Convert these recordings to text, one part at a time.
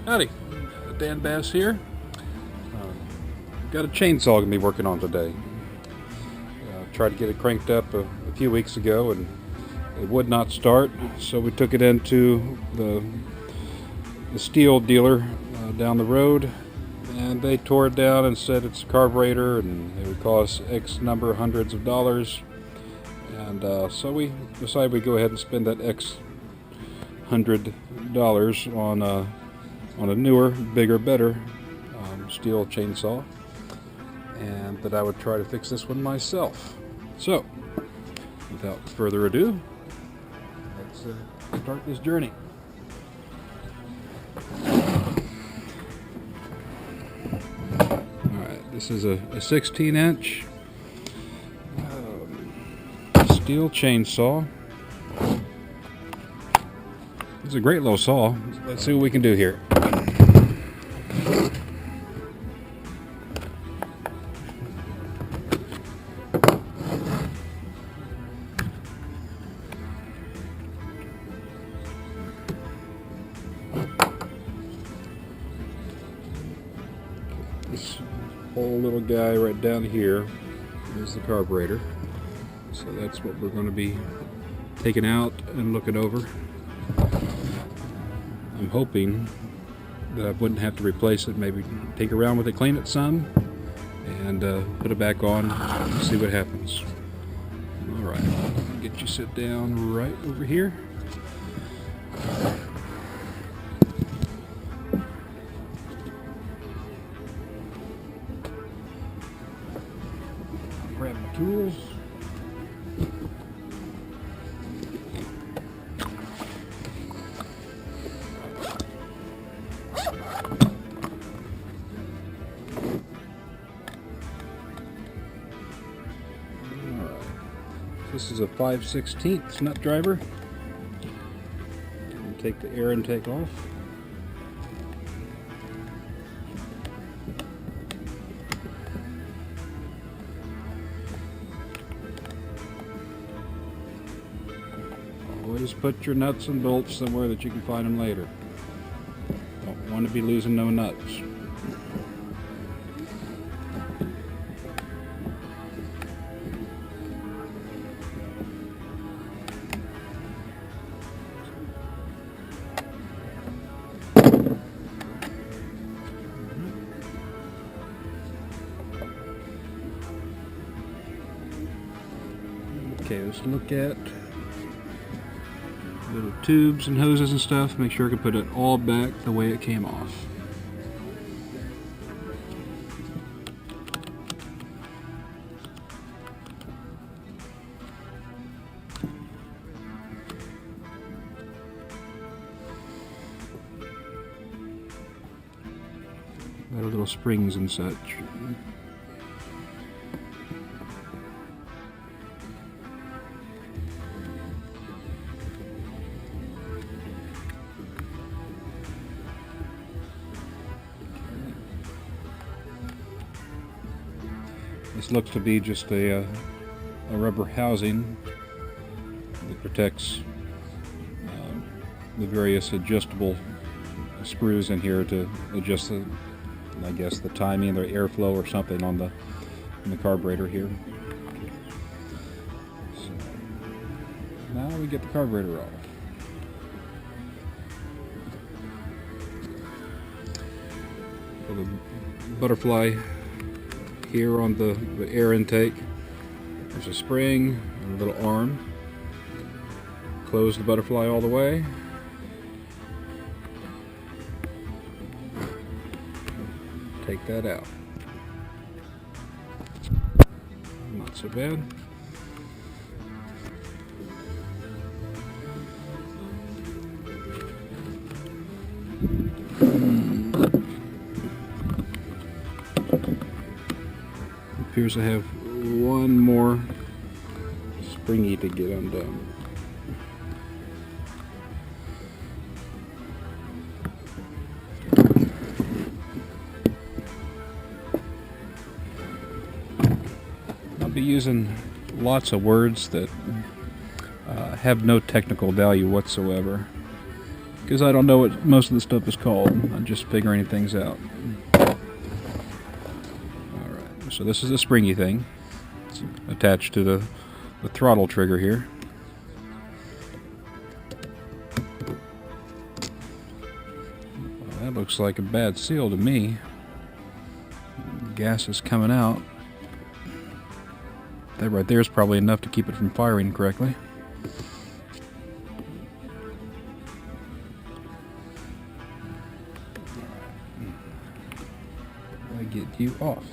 Howdy, Dan Bass here. Got a chainsaw gonna be working on today. Tried to get it cranked up a few weeks ago and it would not start, so we took it into the STIHL dealer down the road, and they tore it down and said it's a carburetor and it would cost X number hundreds of dollars. And so we decided we'd go ahead and spend that X $100 on a newer, bigger, better STIHL chainsaw, and that I would try to fix this one myself. So, without further ado, let's start this journey. Alright, this is a 16-inch STIHL chainsaw. It's a great little saw. Let's see what we can do here. This whole little guy right down here is the carburetor. So that's what we're going to be taking out and looking over. I'm hoping that I wouldn't have to replace it, maybe take it around with it, clean it some, and put it back on and see what happens. Alright, get you sit down right over here. Grab my tools. This is a 5/16 nut driver. And take the air intake off. Always put your nuts and bolts somewhere that you can find them later. Don't want to be losing no nuts. Okay, let's look at little tubes and hoses and stuff. Make sure I can put it all back the way it came off. Got little springs and such. This looks to be just a rubber housing that protects the various adjustable screws in here to adjust the, I guess, the timing or airflow or something on the carburetor here. So now we get the carburetor off. For the butterfly here on the air intake, there's a spring and a little arm. Close the butterfly all the way. Take that out. Not so bad. Appears to have one more springy to get undone. I'll be using lots of words that have no technical value whatsoever. because I don't know what most of the stuff is called. I'm just figuring things out. Alright, so this is a springy thing. It's attached to the throttle trigger here. Well, that looks like a bad seal to me. Gas is coming out. That right there is probably enough to keep it from firing correctly. I get you off.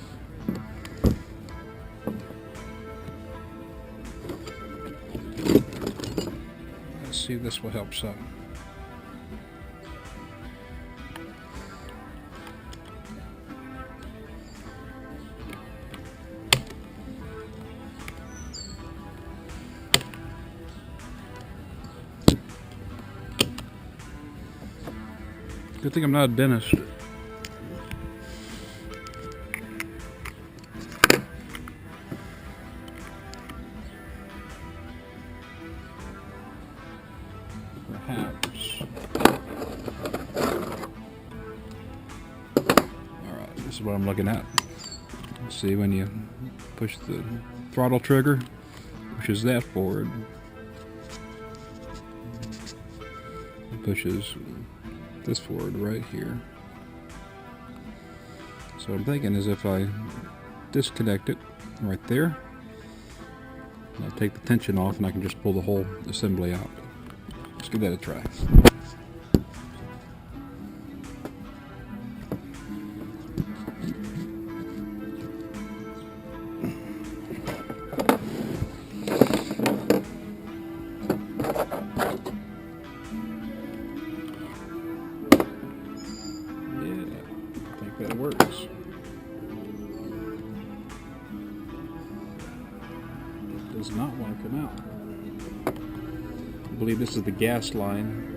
Let's see if this will help some. Good thing I'm not a dentist. Perhaps. Alright, this is what I'm looking at. See, when you push the throttle trigger, pushes that forward. It pushes this forward right here. So what I'm thinking is if I disconnect it right there, I'll take the tension off and I can just pull the whole assembly out. Let's give that a try. That works. It does not want to come out. I believe this is the gas line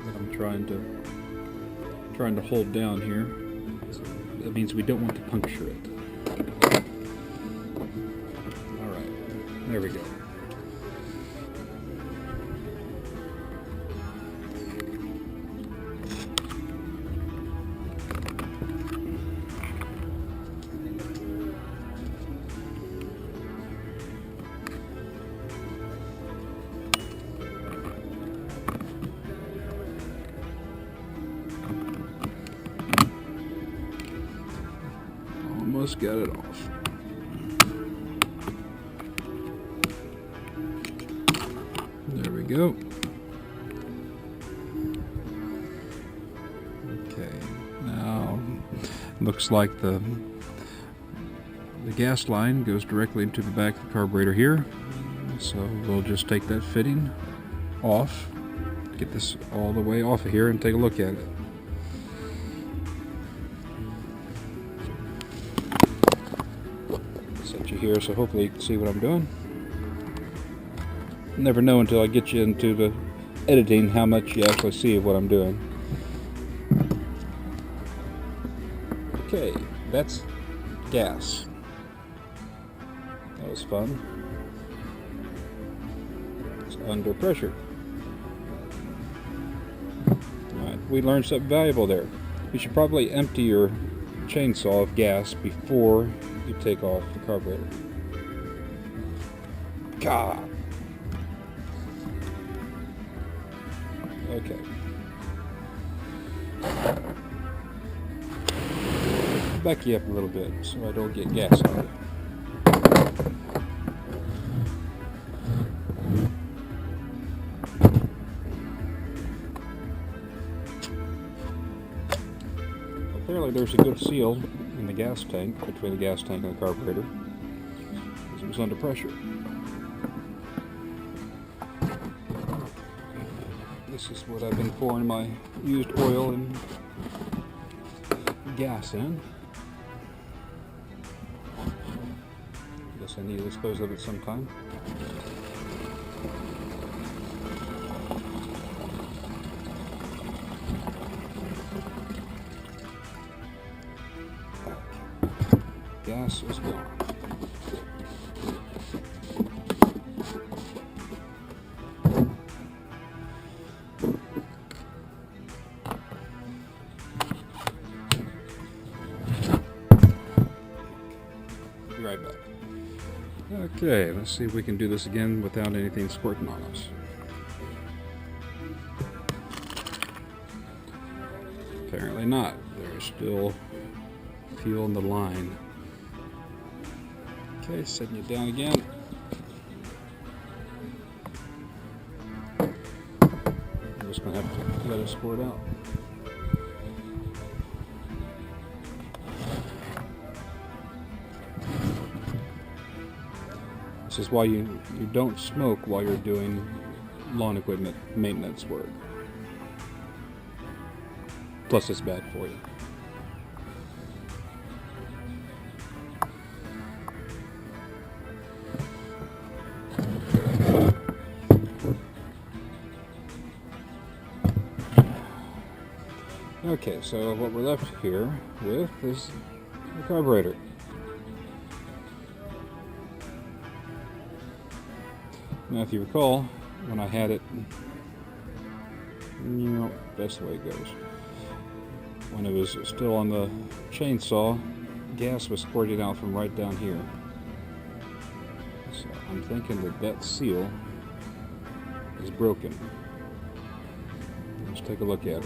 that I'm trying to hold down here. So that means we don't want to puncture it. Alright, there we go. Almost got it off. There we go. Okay, now looks like the gas line goes directly into the back of the carburetor here. So we'll just take that fitting off, get this all the way off of here and take a look at it. Set you here so hopefully you can see what I'm doing. Never know until I get you into the editing how much you actually see of what I'm doing. Okay, that's gas. That was fun. It's under pressure. Alright, we learned something valuable there. You should probably empty your chainsaw of gas before you take off the carburetor. God. Okay. Back you up a little bit so I don't get gas on you. Apparently there's a good seal in the gas tank, between the gas tank and the carburetor, because it was under pressure. This is what I've been pouring my used oil and gas in. Guess I need to dispose of it sometime. Gas is gone. Be right back. Okay, let's see if we can do this again without anything squirting on us. Apparently not. There's still fuel in the line. Okay, setting it down again. I'm just going to have to let it squirt out. This is why you don't smoke while you're doing lawn equipment maintenance work. Plus it's bad for you. Okay, so what we're left here with is the carburetor. Now, if you recall, when I had it, that's the way it goes. When it was still on the chainsaw, gas was squirting out from right down here. So I'm thinking that seal is broken. Let's take a look at it.